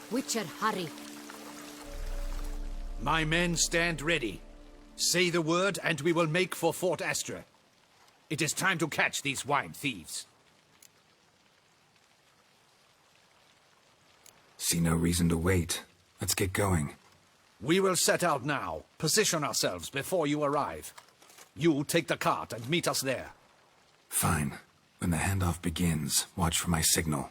Witcher, hurry. My men stand ready. Say the word and we will make for Fort Astra. It is time to catch these wine thieves. See no reason to wait. Let's get going. We will set out now. Position ourselves before you arrive. You take the cart and meet us there. Fine. When the handoff begins, watch for my signal.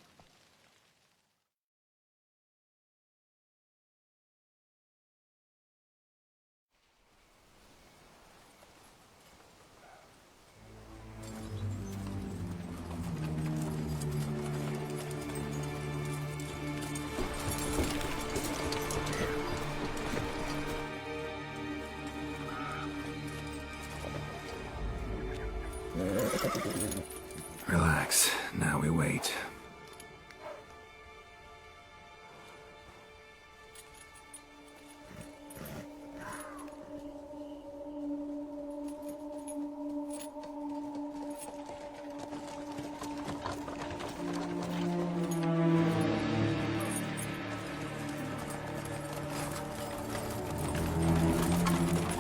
Relax. Now we wait.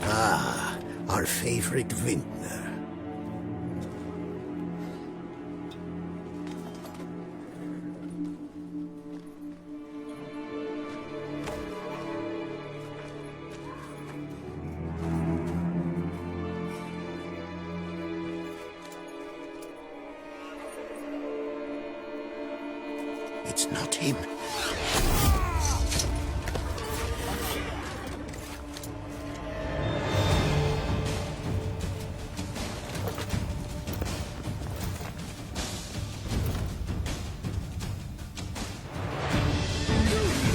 Ah, our favorite vintner. It's not him.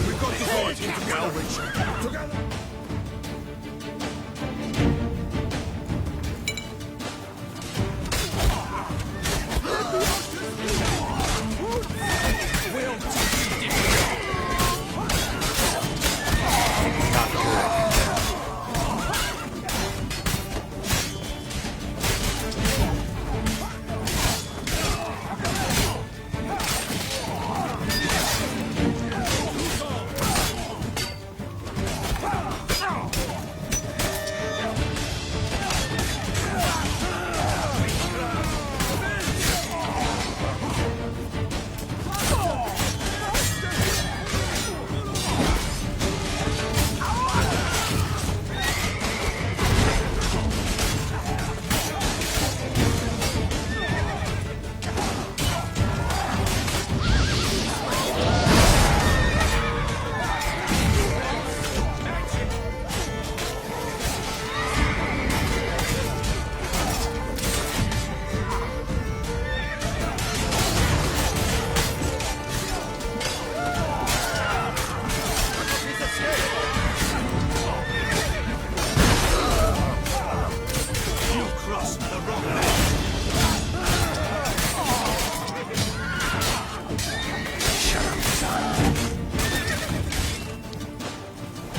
We've got to go together.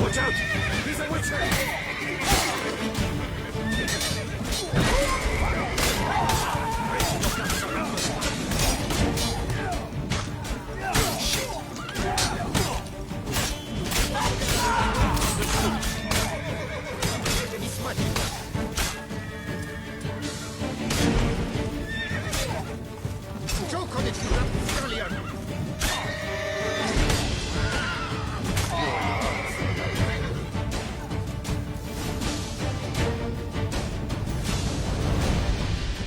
Watch out! He's a witcher!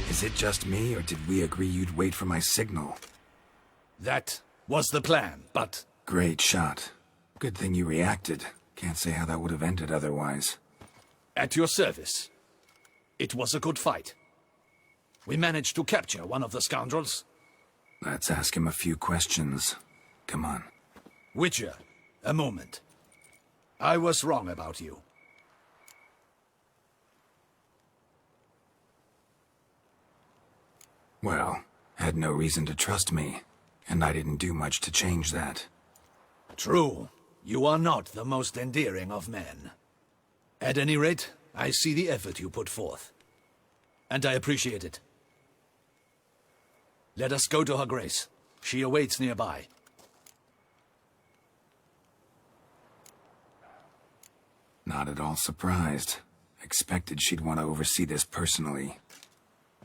Is it just me, or did we agree you'd wait for my signal? That was the plan, but... Great shot. Good thing you reacted. Can't say how that would have ended otherwise. At your service. It was a good fight. We managed to capture one of the scoundrels. Let's ask him a few questions. Come on. Witcher, a moment. I was wrong about you. Well, had no reason to trust me, and I didn't do much to change that. True. You are not the most endearing of men. At any rate, I see the effort you put forth. And I appreciate it. Let us go to her grace. She awaits nearby. Not at all surprised. Expected she'd want to oversee this personally.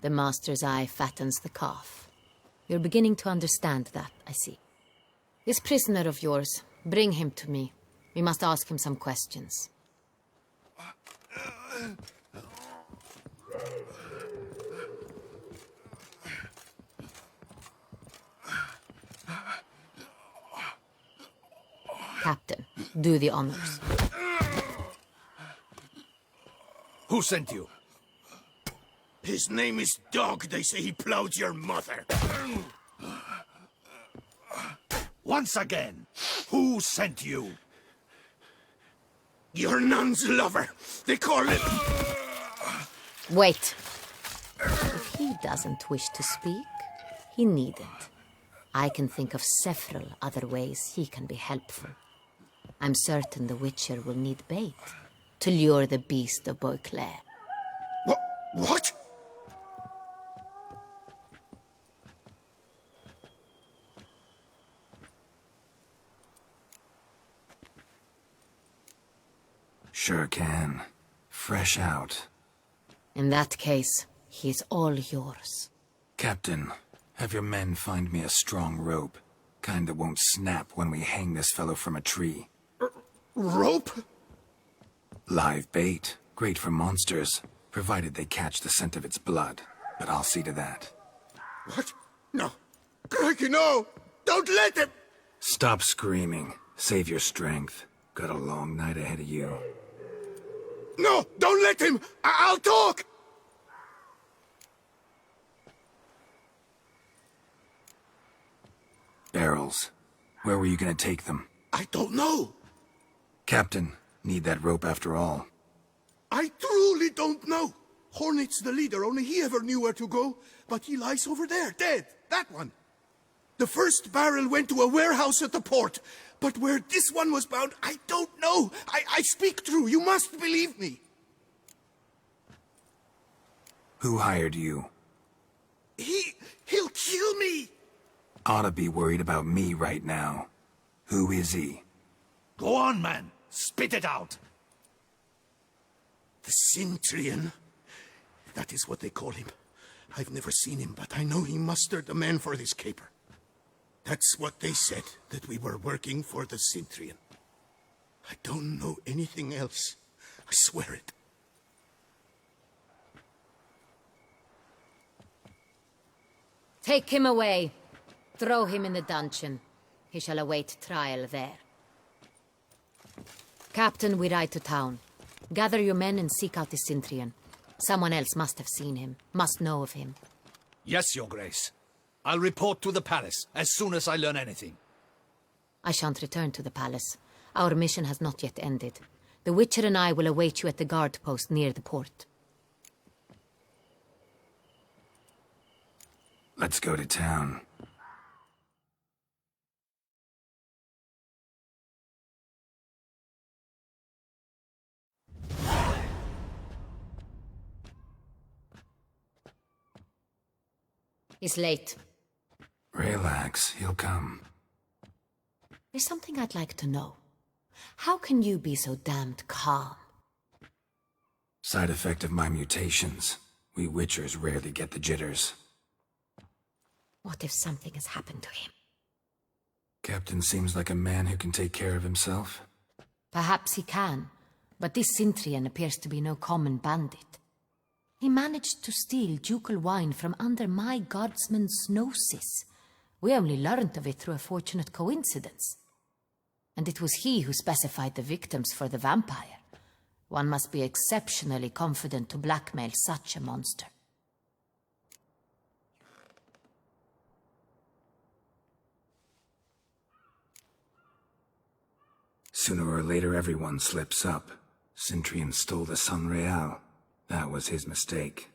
The master's eye fattens the calf. You're beginning to understand that, I see. This prisoner of yours, bring him to me. We must ask him some questions. Captain, do the honors. Who sent you? His name is Dog. They say he plowed your mother. Once again, who sent you? Your nun's lover. They call him... Wait. If he doesn't wish to speak, he needn't. I can think of several other ways he can be helpful. I'm certain the Witcher will need bait to lure the beast of Beauclair. What? Sure can. Fresh out. In that case, he's all yours. Captain, have your men find me a strong rope. Kind that won't snap when we hang this fellow from a tree. Rope? Live bait. Great for monsters, provided they catch the scent of its blood. But I'll see to that. What? No. Crikey, no! Don't let him! Stop screaming. Save your strength. Got a long night ahead of you. No! Don't let him! I'll talk! Barrels. Where were you gonna take them? I don't know. Captain, need that rope after all. I truly don't know. Hornet's the leader, only he ever knew where to go. But he lies over there, dead. That one. The first barrel went to a warehouse at the port. But where this one was bound, I don't know. I speak true. You must believe me. Who hired you? He'll kill me. Ought to be worried about me right now. Who is he? Go on, man. Spit it out. The Centurion. That is what they call him. I've never seen him, but I know he mustered the men for this caper. That's what they said, that we were working for the Centurion. I don't know anything else. I swear it. Take him away. Throw him in the dungeon. He shall await trial there. Captain, we ride to town. Gather your men and seek out the Centurion. Someone else must have seen him, must know of him. Yes, Your Grace. I'll report to the palace as soon as I learn anything. I shan't return to the palace. Our mission has not yet ended. The Witcher and I will await you at the guard post near the port. Let's go to town. He's late. Relax, he'll come. There's something I'd like to know. How can you be so damned calm? Side effect of my mutations. We Witchers rarely get the jitters. What if something has happened to him? Captain seems like a man who can take care of himself. Perhaps he can, but this Centurion appears to be no common bandit. He managed to steal ducal wine from under my guardsman's noses. We only learned of it through a fortunate coincidence. And it was he who specified the victims for the vampire. One must be exceptionally confident to blackmail such a monster. Sooner or later everyone slips up. Centurion stole the Sun Real. That was his mistake.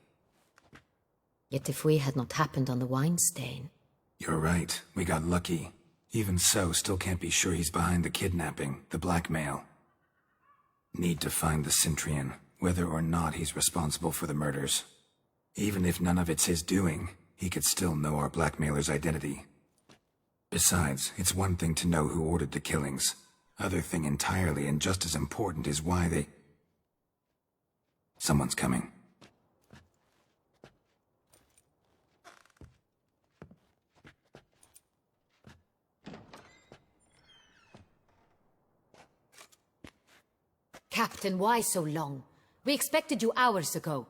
Yet if we had not happened on the wine stain... You're right, we got lucky. Even so, still can't be sure he's behind the kidnapping, the blackmail. Need to find the Centurion, whether or not he's responsible for the murders. Even if none of it's his doing, he could still know our blackmailer's identity. Besides, it's one thing to know who ordered the killings. Other thing entirely, and just as important, is why they... Someone's coming. Captain, why so long? We expected you hours ago.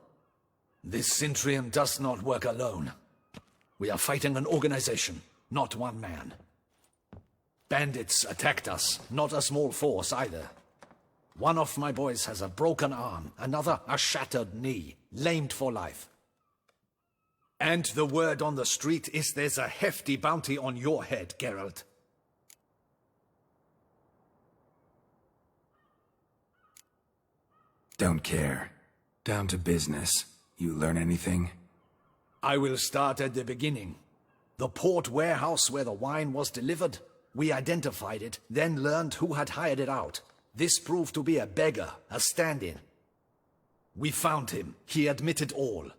This Centurion does not work alone. We are fighting an organization, not one man. Bandits attacked us, not a small force either. One of my boys has a broken arm, another a shattered knee, lamed for life. And the word on the street is there's a hefty bounty on your head, Geralt. Don't care. Down to business. You learn anything? I will start at the beginning. The port warehouse where the wine was delivered. We identified it, then learned who had hired it out. This proved to be a beggar, a stand-in. We found him. He admitted all.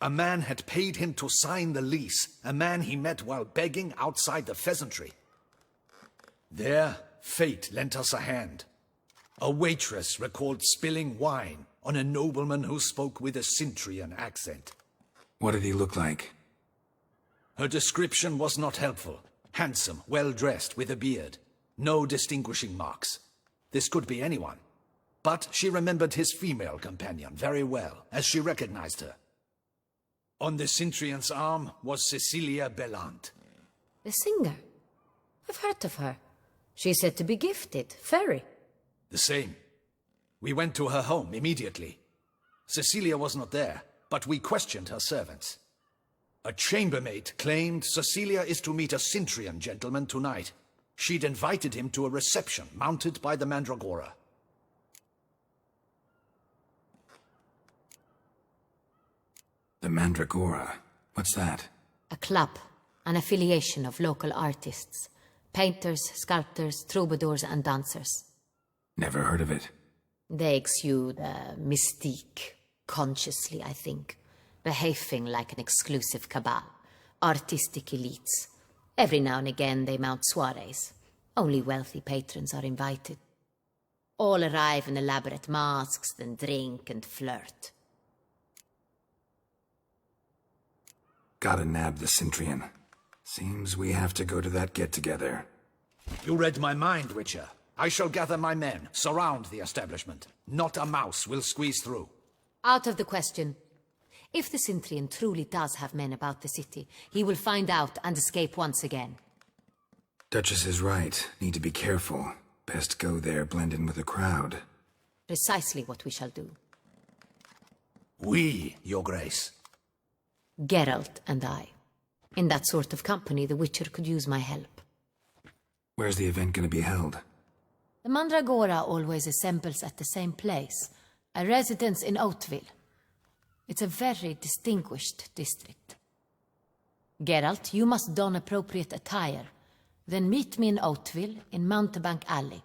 A man had paid him to sign the lease, a man he met while begging outside the pheasantry. There, fate lent us a hand. A waitress recalled spilling wine on a nobleman who spoke with a Centurion accent. What did he look like? Her description was not helpful. Handsome, well-dressed, with a beard. No distinguishing marks. This could be anyone. But she remembered his female companion very well, as she recognized her. On the Centurion's arm was Cecilia Bellant. The singer? I've heard of her. She's said to be gifted, fairy. The same. We went to her home immediately. Cecilia was not there, but we questioned her servants. A chambermaid claimed Cecilia is to meet a Centurion gentleman tonight. She'd invited him to a reception mounted by the Mandragora. The Mandragora? What's that? A club, an affiliation of local artists. Painters, sculptors, troubadours and dancers. Never heard of it. They exude mystique, consciously, I think. Behaving like an exclusive cabal. Artistic elites. Every now and again they mount soirees. Only wealthy patrons are invited. All arrive in elaborate masks, then drink and flirt. Gotta nab the Centurion. Seems we have to go to that get-together. You read my mind, Witcher. I shall gather my men, surround the establishment. Not a mouse will squeeze through. Out of the question. If the Centurion truly does have men about the city, he will find out and escape once again. Duchess is right. Need to be careful. Best go there, blend in with the crowd. Precisely what we shall do. We, Your Grace. Geralt and I. In that sort of company, the Witcher could use my help. Where's the event gonna be held? The Mandragora always assembles at the same place, a residence in Oatville. It's a very distinguished district. Geralt, you must don appropriate attire. Then meet me in Oatville, in Mountebank Alley.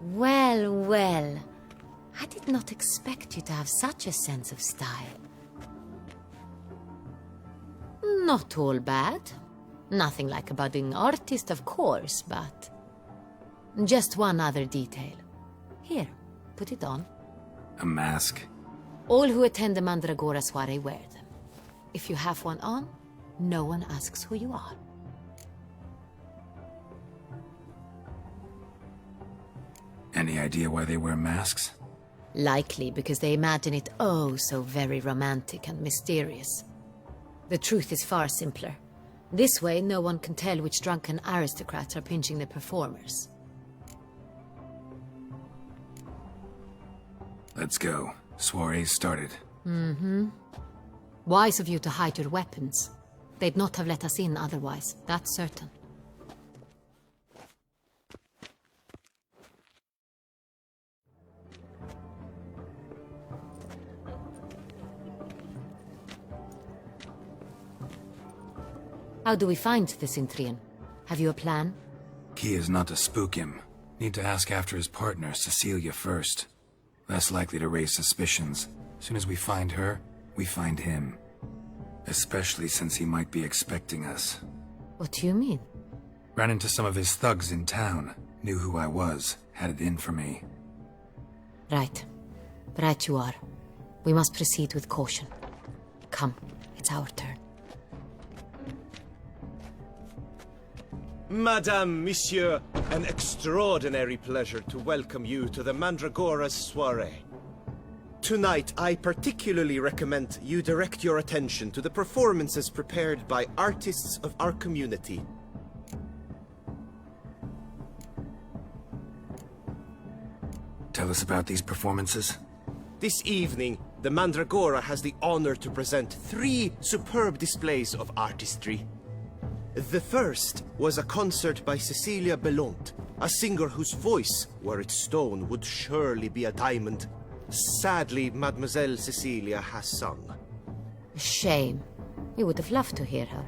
Well, well. I did not expect you to have such a sense of style. Not all bad. Nothing like a budding artist, of course, but... Just one other detail. Here, put it on. A mask? All who attend the Mandragora soiree wear them. If you have one on, no one asks who you are. Any idea why they wear masks? Likely because they imagine it oh so very romantic and mysterious. The truth is far simpler. This way, no one can tell which drunken aristocrats are pinching the performers. Let's go. Soiree's started. Wise of you to hide your weapons. They'd not have let us in otherwise, that's certain. How do we find the Sintrian? Have you a plan? Key is not to spook him. Need to ask after his partner, Cecilia, first. Less likely to raise suspicions. Soon as we find her, we find him. Especially since he might be expecting us. What do you mean? Ran into some of his thugs in town. Knew who I was. Had it in for me. Right. Right you are. We must proceed with caution. Come, it's our turn. Madame, Monsieur, an extraordinary pleasure to welcome you to the Mandragora's soiree. Tonight, I particularly recommend you direct your attention to the performances prepared by artists of our community. Tell us about these performances. This evening, the Mandragora has the honor to present 3 superb displays of artistry. The first was a concert by Cecilia Belont, a singer whose voice, were it stone, would surely be a diamond. Sadly, Mademoiselle Cecilia has sung. Shame. We would have loved to hear her.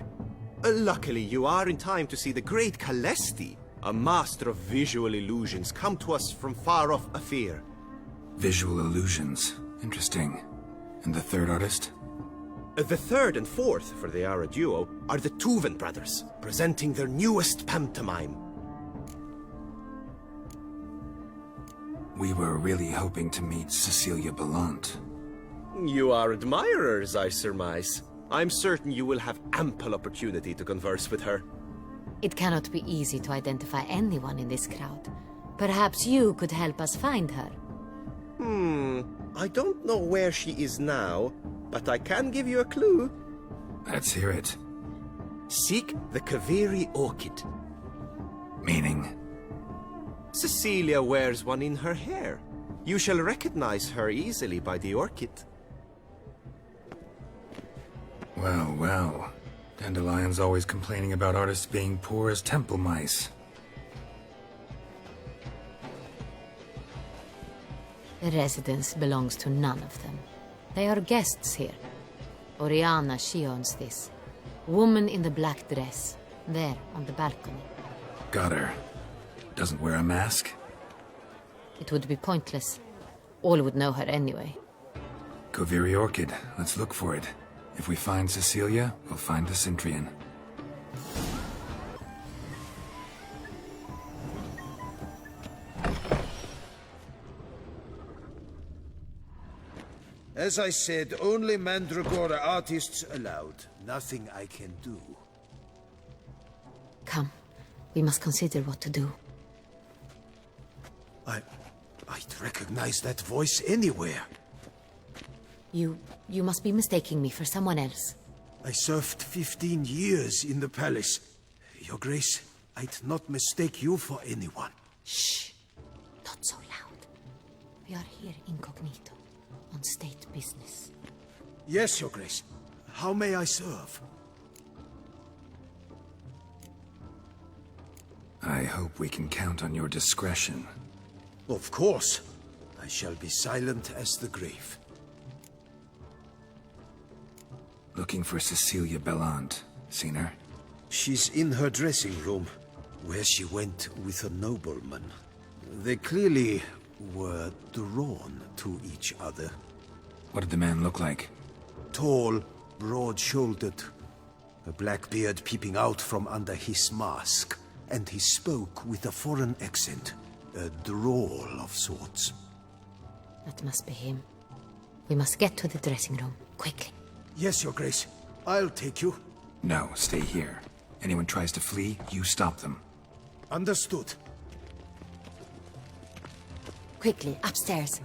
Luckily, you are in time to see the great Calesti, a master of visual illusions, come to us from far off Afir. Visual illusions. Interesting. And the third artist? The third and fourth, for they are a duo, are the Tuven brothers, presenting their newest pantomime. We were really hoping to meet Cecilia Belont. You are admirers, I surmise. I'm certain you will have ample opportunity to converse with her. It cannot be easy to identify anyone in this crowd. Perhaps you could help us find her. I don't know where she is now, but I can give you a clue. Let's hear it. Seek the Kaveri orchid. Meaning? Cecilia wears one in her hair. You shall recognize her easily by the orchid. Well, well. Dandelion's always complaining about artists being poor as temple mice. The residence belongs to none of them. They are guests here. Oriana, she owns this. Woman in the black dress. There, on the balcony. Got her. Doesn't wear a mask? It would be pointless. All would know her anyway. Kaveri orchid. Let's look for it. If we find Cecilia, we'll find the Sintrian. As I said, only Mandragora artists allowed. Nothing I can do. Come, we must consider what to do. I'd recognize that voice anywhere. You must be mistaking me for someone else. I served 15 years in the palace. Your Grace, I'd not mistake you for anyone. Shh! Not so loud. We are here incognito, on state business. Yes, Your Grace. How may I serve? I hope we can count on your discretion. Of course. I shall be silent as the grave. Looking for Cecilia Belont. Seen her? She's in her dressing room, where she went with a nobleman. They clearly were drawn to each other. What did the man look like? Tall, broad-shouldered, a black beard peeping out from under his mask, and he spoke with a foreign accent, a drawl of sorts. That must be him. We must get to the dressing room, quickly. Yes, Your Grace. I'll take you. No, stay here. Anyone tries to flee, you stop them. Understood. Quickly, upstairs.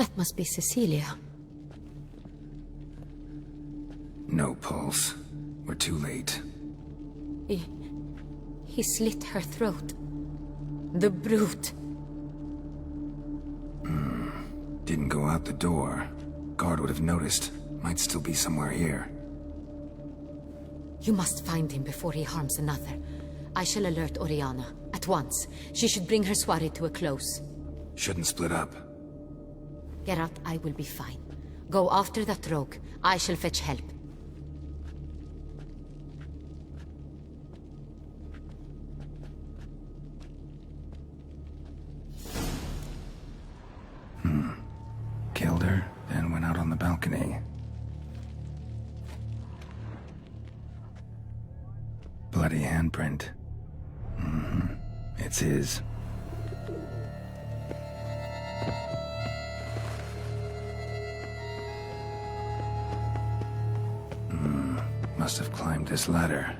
That must be Cecilia. No pulse. We're too late. He slit her throat. The brute. Didn't go out the door. Guard would have noticed. Might still be somewhere here. You must find him before he harms another. I shall alert Oriana. At once. She should bring her soirée to a close. Shouldn't split up. Geralt, I will be fine. Go after that rogue. I shall fetch help. Killed her, then went out on the balcony. Bloody handprint. It's his. Must have climbed this ladder.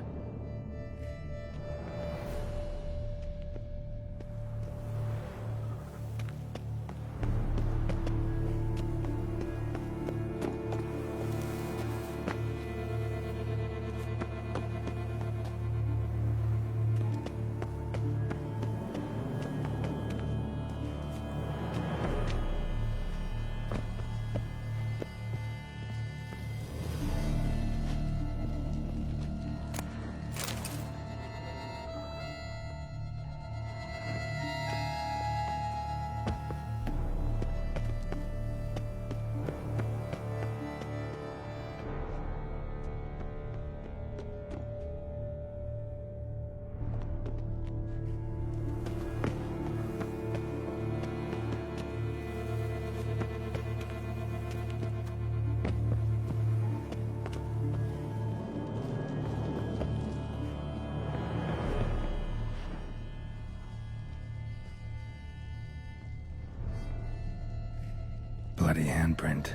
Bloody handprint.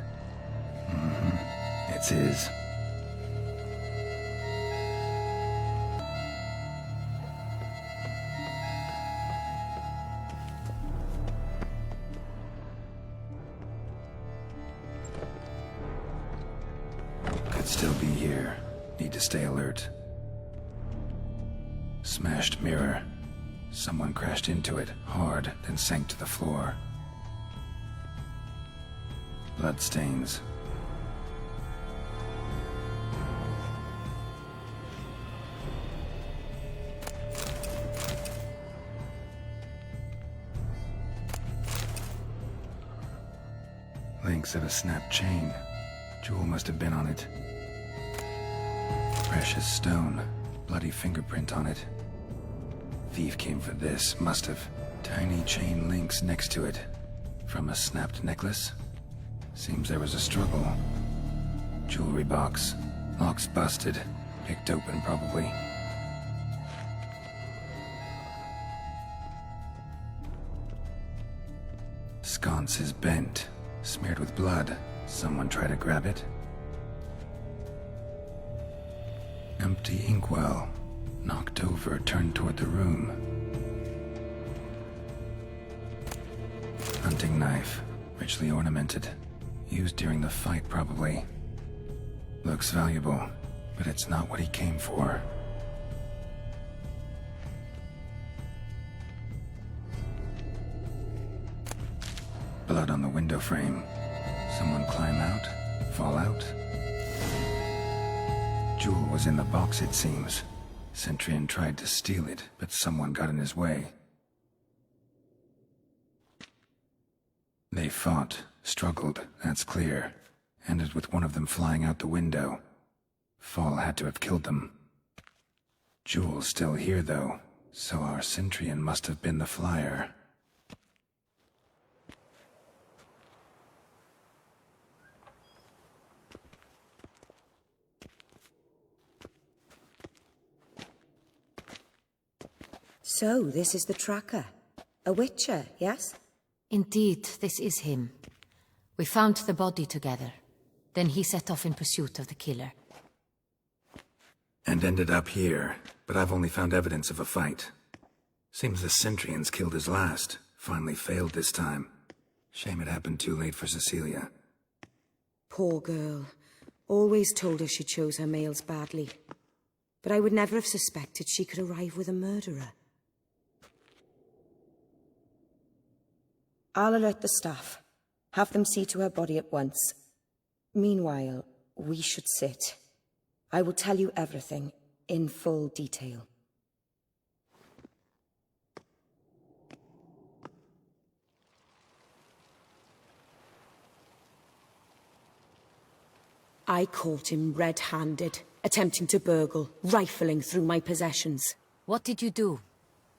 It's his. Could still be here. Need to stay alert. Smashed mirror. Someone crashed into it hard, then sank to the floor. Bloodstains. Links of a snapped chain. Jewel must have been on it. Precious stone. Bloody fingerprint on it. Thief came for this, must have. Tiny chain links next to it. From a snapped necklace? Seems there was a struggle. Jewelry box. Lock's busted. Picked open, probably. Sconce is bent. Smeared with blood. Someone try to grab it? Empty inkwell. Knocked over, turned toward the room. Hunting knife. Richly ornamented. Used during the fight, probably. Looks valuable, but it's not what he came for. Blood on the window frame. Someone climb out? Fall out? Jewel was in the box, it seems. Centurion tried to steal it, but someone got in his way. They fought, struggled, that's clear. Ended with one of them flying out the window. Fall had to have killed them. Jewel's still here, though, so our Centurion must have been the flyer. So, this is the tracker. A witcher, yes? Indeed, this is him. We found the body together. Then he set off in pursuit of the killer. And ended up here, but I've only found evidence of a fight. Seems the Centurions killed his last. Finally failed this time. Shame it happened too late for Cecilia. Poor girl. Always told her she chose her males badly. But I would never have suspected she could arrive with a murderer. I'll alert the staff. Have them see to her body at once. Meanwhile, we should sit. I will tell you everything, in full detail. I caught him red-handed, attempting to burgle, rifling through my possessions. What did you do?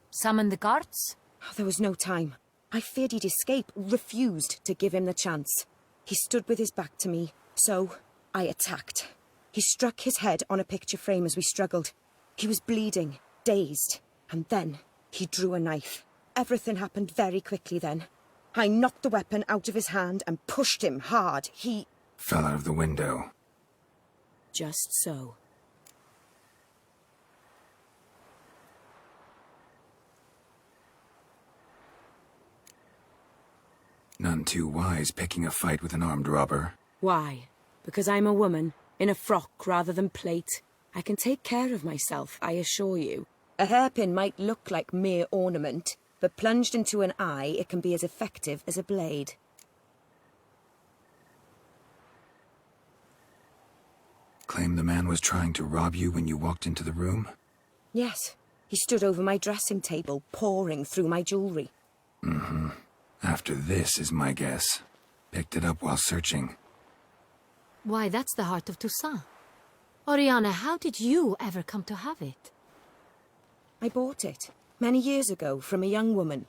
Summon the guards? There was no time. I feared he'd escape, refused to give him the chance. He stood with his back to me, so I attacked. He struck his head on a picture frame as we struggled. He was bleeding, dazed, and then he drew a knife. Everything happened very quickly then. I knocked the weapon out of his hand and pushed him hard. He fell out of the window. Just so. None too wise picking a fight with an armed robber. Why? Because I'm a woman, in a frock rather than plate. I can take care of myself, I assure you. A hairpin might look like mere ornament, but plunged into an eye, it can be as effective as a blade. Claim the man was trying to rob you when you walked into the room? Yes. He stood over my dressing table, pouring through my jewelry. Mm-hmm. After this is my guess. Picked it up while searching. Why, that's the heart of Toussaint. Oriana, how did you ever come to have it? I bought it, many years ago, from a young woman.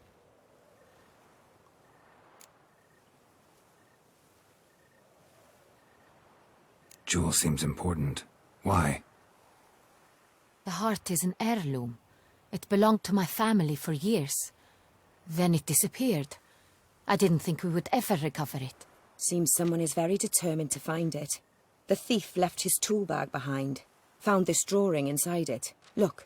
Jewel seems important. Why? The heart is an heirloom. It belonged to my family for years. Then it disappeared. I didn't think we would ever recover it. Seems someone is very determined to find it. The thief left his tool bag behind. Found this drawing inside it. Look.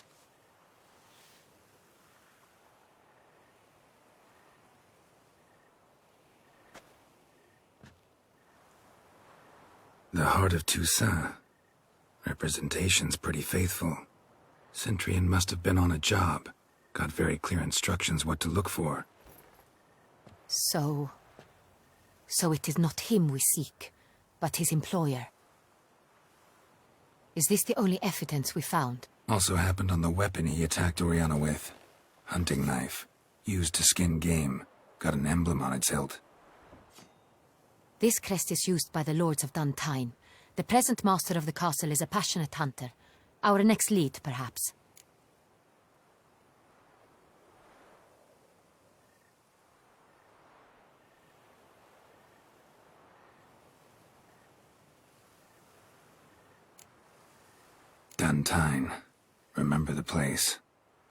The heart of Toussaint. Representation's pretty faithful. Centurion must have been on a job. Got very clear instructions what to look for. So it is not him we seek, but his employer. Is this the only evidence we found? Also happened on the weapon he attacked Oriana with. Hunting knife. Used to skin game. Got an emblem on its hilt. This crest is used by the lords of Duntine. The present master of the castle is a passionate hunter. Our next lead, perhaps. Duntine. Remember the place.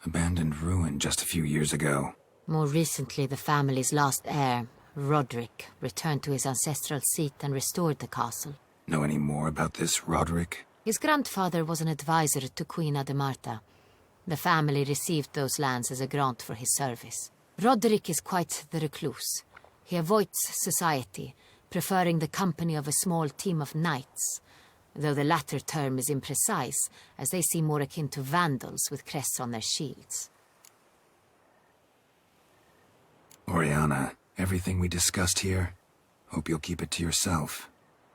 Abandoned ruin just a few years ago. More recently, the family's last heir, Roderick, returned to his ancestral seat and restored the castle. Know any more about this Roderick? His grandfather was an advisor to Queen Ademarta. The family received those lands as a grant for his service. Roderick is quite the recluse. He avoids society, preferring the company of a small team of knights, though the latter term is imprecise, as they seem more akin to vandals with crests on their shields. Oriana, everything we discussed here, hope you'll keep it to yourself.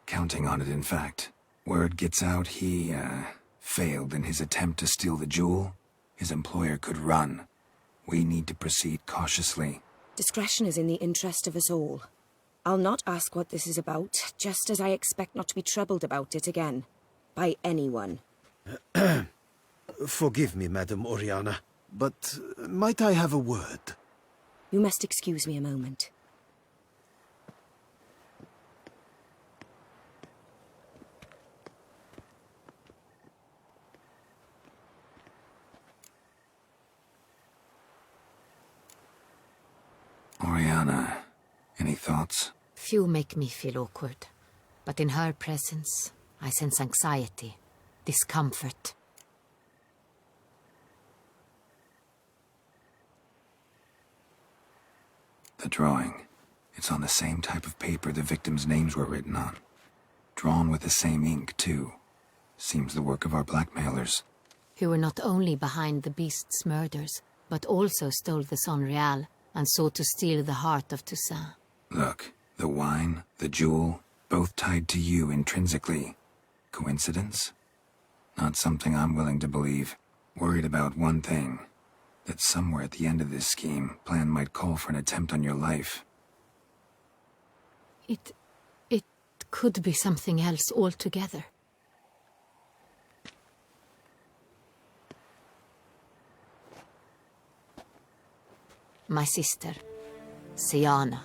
Counting on it, in fact. Word gets out he, failed in his attempt to steal the jewel. His employer could run. We need to proceed cautiously. Discretion is in the interest of us all. I'll not ask what this is about, just as I expect not to be troubled about it again. By anyone. Forgive me, Madam Oriana, but might I have a word? You must excuse me a moment. Oriana, any thoughts? Few make me feel awkward, but in her presence, I sense anxiety, discomfort. The drawing. It's on the same type of paper the victims' names were written on. Drawn with the same ink, too. Seems the work of our blackmailers. Who were not only behind the beast's murders, but also stole the Son Real and sought to steal the heart of Toussaint. Look, the wine, the jewel, both tied to you intrinsically. Coincidence? Not something I'm willing to believe. Worried about one thing. That somewhere at the end of this scheme, plan might call for an attempt on your life. It could be something else altogether. My sister, Siana,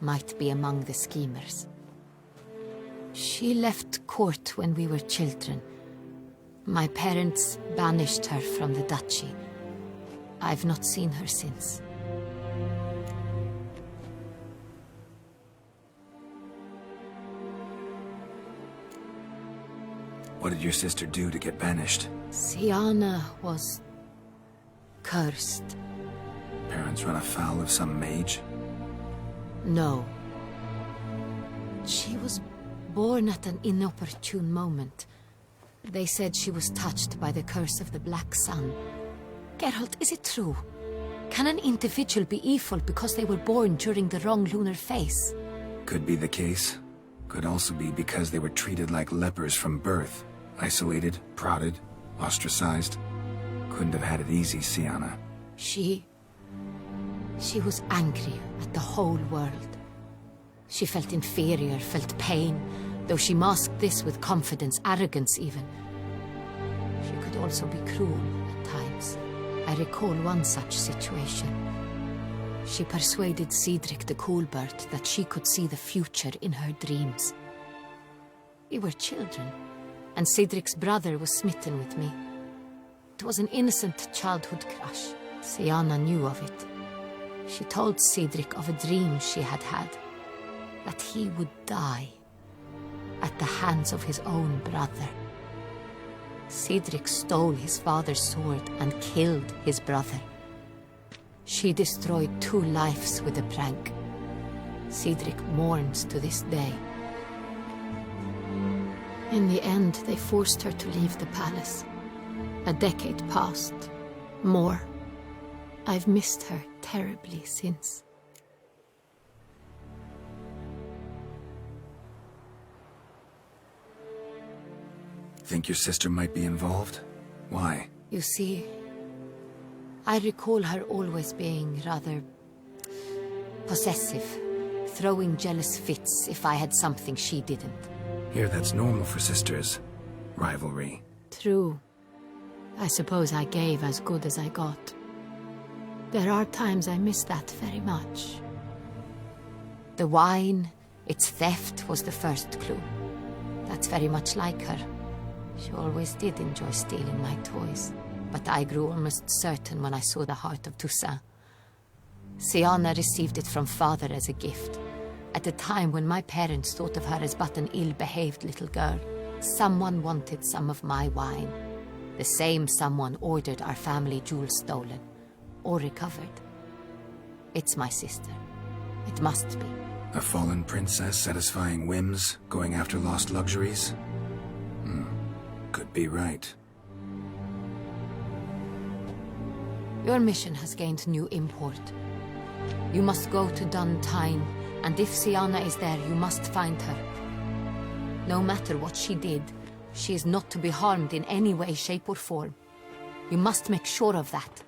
might be among the schemers. She left court when we were children. My parents banished her from the duchy. I've not seen her since. What did your sister do to get banished? Siana was cursed. Parents run afoul of some mage? No. She was born at an inopportune moment. They said she was touched by the curse of the Black Sun. Geralt, is it true? Can an individual be evil because they were born during the wrong lunar phase? Could be the case. Could also be because they were treated like lepers from birth. Isolated, prodded, ostracized. Couldn't have had it easy, Siana. She was angry at the whole world. She felt inferior, felt pain, though she masked this with confidence, arrogance even. She could also be cruel at times. I recall one such situation. She persuaded Cedric the Coolbird that she could see the future in her dreams. We were children, and Cedric's brother was smitten with me. It was an innocent childhood crush. Siana knew of it. She told Cedric of a dream she had had, that he would die at the hands of his own brother. Cedric stole his father's sword and killed his brother. She destroyed 2 lives with a prank. Cedric mourns to this day. In the end, they forced her to leave the palace. A decade passed. More. I've missed her terribly since. Think your sister might be involved? Why? You see, I recall her always being rather possessive, throwing jealous fits if I had something she didn't. Here, that's normal for sisters. Rivalry. True. I suppose I gave as good as I got. There are times I miss that very much. The wine, its theft, was the first clue. That's very much like her. She always did enjoy stealing my toys, but I grew almost certain when I saw the heart of Toussaint. Siana received it from father as a gift, at a time when my parents thought of her as but an ill-behaved little girl. Someone wanted some of my wine. The same someone ordered our family jewels stolen, or recovered. It's my sister. It must be. A fallen princess satisfying whims, going after lost luxuries? Could be right. Your mission has gained new import. You must go to Duntine, and if Siana is there, you must find her. No matter what she did, she is not to be harmed in any way, shape, or form. You must make sure of that.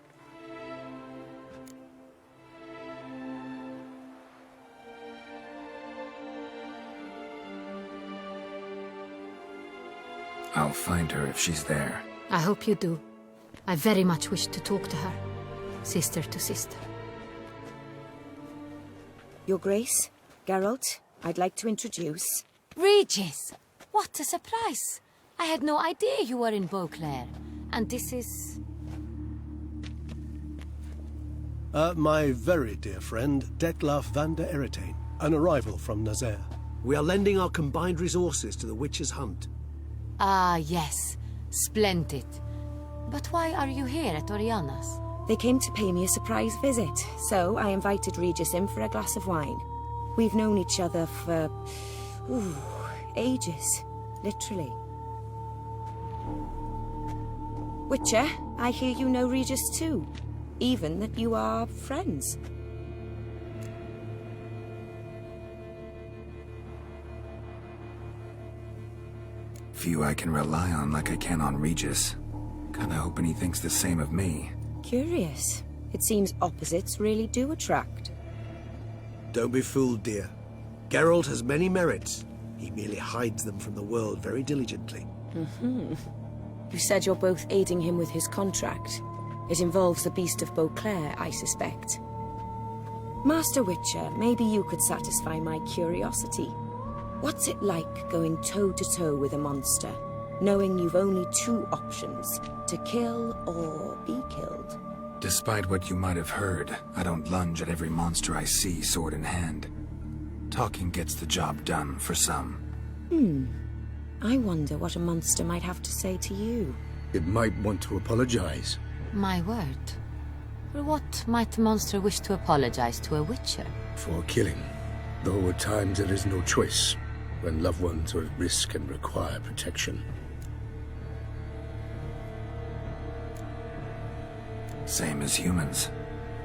I'll find her if she's there. I hope you do. I very much wish to talk to her. Sister to sister. Your Grace, Geralt, I'd like to introduce... Regis! What a surprise! I had no idea you were in Beauclair. And this is... My very dear friend, Detlaf van der Eretain, an arrival from Nazaire. We are lending our combined resources to the Witch's Hunt. Ah, yes. Splendid. But why are you here at Oriana's? They came to pay me a surprise visit, so I invited Regis in for a glass of wine. We've known each other for... ages. Literally. Witcher, I hear you know Regis too. Even that you are friends. Few I can rely on like I can on Regis. Kinda hoping he thinks the same of me. Curious. It seems opposites really do attract. Don't be fooled, dear. Geralt has many merits. He merely hides them from the world very diligently. You said you're both aiding him with his contract. It involves the Beast of Beauclair, I suspect. Master Witcher, maybe you could satisfy my curiosity. What's it like going toe-to-toe with a monster, knowing you've only two options, to kill or be killed? Despite what you might have heard, I don't lunge at every monster I see sword in hand. Talking gets the job done for some. I wonder what a monster might have to say to you. It might want to apologize. My word. For what might a monster wish to apologize to a witcher? For killing. Though at times there is no choice, when loved ones are at risk and require protection. Same as humans.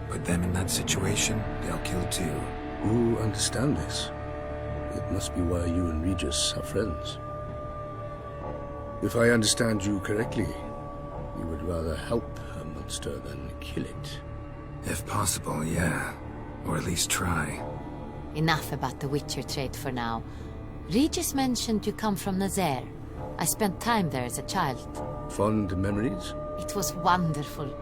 Put them in that situation, they'll kill too. You understand this. It must be why you and Regis are friends. If I understand you correctly, you would rather help a monster than kill it. If possible, yeah. Or at least try. Enough about the Witcher trade for now. Regis mentioned you come from Nazaire. I spent time there as a child. Fond memories? It was wonderful.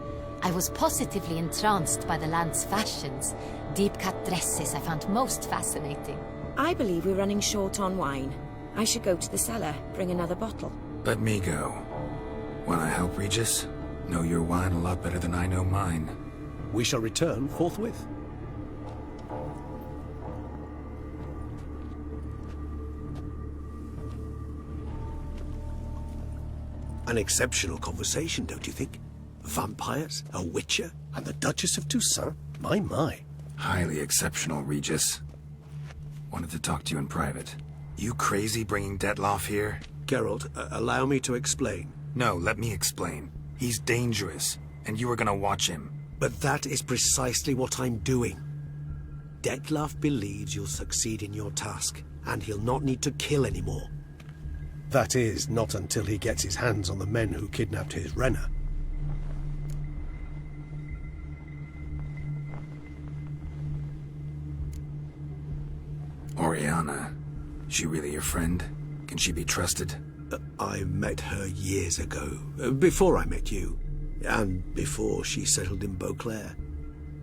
I was positively entranced by the land's fashions. Deep-cut dresses I found most fascinating. I believe we're running short on wine. I should go to the cellar, bring another bottle. Let me go. Wanna help, Regis? Know your wine a lot better than I know mine. We shall return forthwith. An exceptional conversation, don't you think? Vampires, a witcher, And the Duchess of Toussaint? My. Highly exceptional, Regis. Wanted to talk to you in private. You crazy bringing Detloff here? Geralt, allow me to explain. No, let me explain. He's dangerous, and you were gonna watch him. But that is precisely what I'm doing. Detloff believes you'll succeed in your task, and he'll not need to kill anymore. That is, not until he gets his hands on the men who kidnapped his Renner. Oriana. She really your friend? Can she be trusted? I met her years ago, before I met you, and before she settled in Beauclair.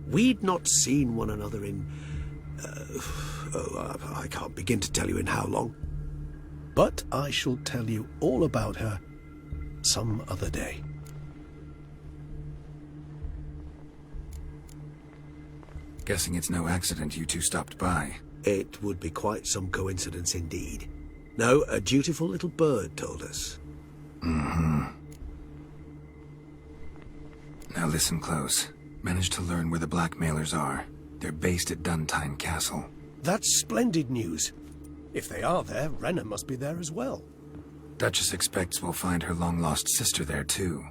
We'd not seen one another in... I can't begin to tell you in how long. But I shall tell you all about her some other day. Guessing it's no accident you two stopped by. It would be quite some coincidence indeed. No, a dutiful little bird told us. Now listen close. Managed to learn where the blackmailers are. They're based at Duntine Castle. That's splendid news. If they are there, Renner must be there as well. Duchess expects we'll find her long-lost sister there too.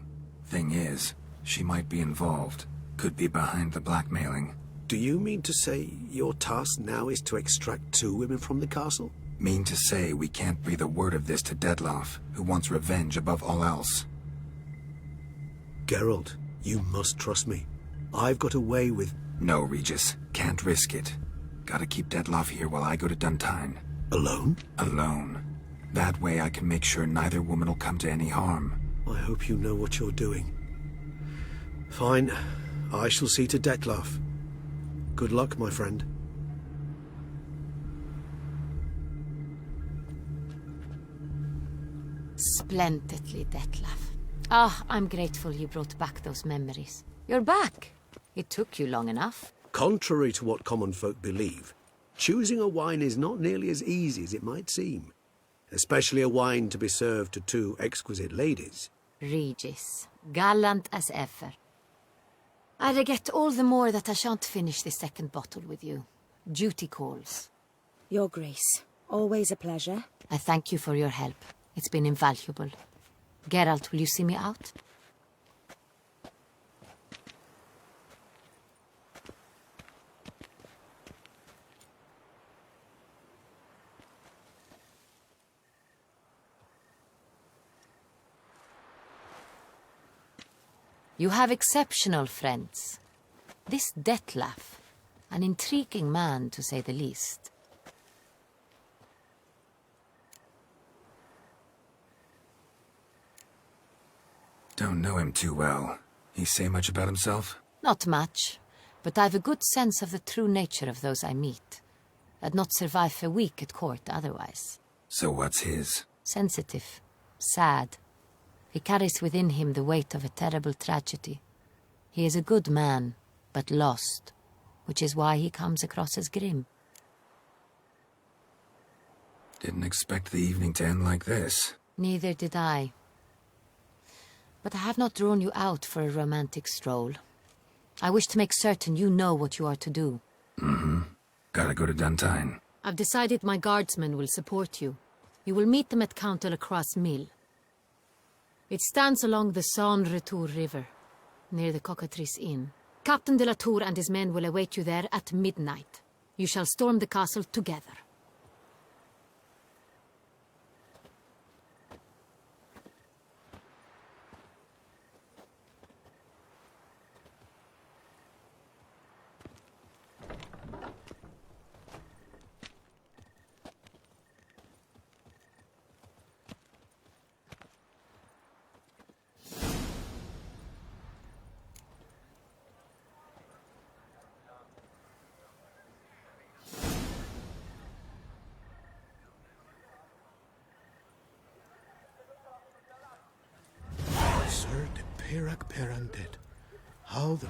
Thing is, she might be involved. Could be behind the blackmailing. Do you mean to say your task now is to extract 2 women from the castle? Mean to say we can't breathe a word of this to Detloff, who wants revenge above all else. Geralt, you must trust me. I've got away with... No, Regis. Can't risk it. Gotta keep Detloff here while I go to Duntine. Alone? Alone. That way I can make sure neither woman will come to any harm. I hope you know what you're doing. Fine. I shall see to Detloff. Good luck, my friend. Splendidly, Detloff. I'm grateful you brought back those memories. You're back. It took you long enough. Contrary to what common folk believe, choosing a wine is not nearly as easy as it might seem. Especially a wine to be served to 2 exquisite ladies. Regis, gallant as ever. I regret all the more that I shan't finish the second bottle with you. Duty calls. Your Grace. Always a pleasure. I thank you for your help. It's been invaluable. Geralt, will you see me out? You have exceptional friends. This Detlef, an intriguing man to say the least. Don't know him too well. He say much about himself? Not much, but I've a good sense of the true nature of those I meet. I'd not survive a week at court otherwise. So what's his? Sensitive, sad. He carries within him the weight of a terrible tragedy. He is a good man, but lost, which is why he comes across as grim. Didn't expect the evening to end like this. Neither did I. But I have not drawn you out for a romantic stroll. I wish to make certain you know what you are to do. Mm-hmm. Gotta go to Duntine. I've decided my guardsmen will support you. You will meet them at Count de la Croix's mill. It stands along the Saône-Retour River, near the Cockatrice Inn. Captain de la Tour and his men will await you there at midnight. You shall storm the castle together. Sir de Perac Perundead. How the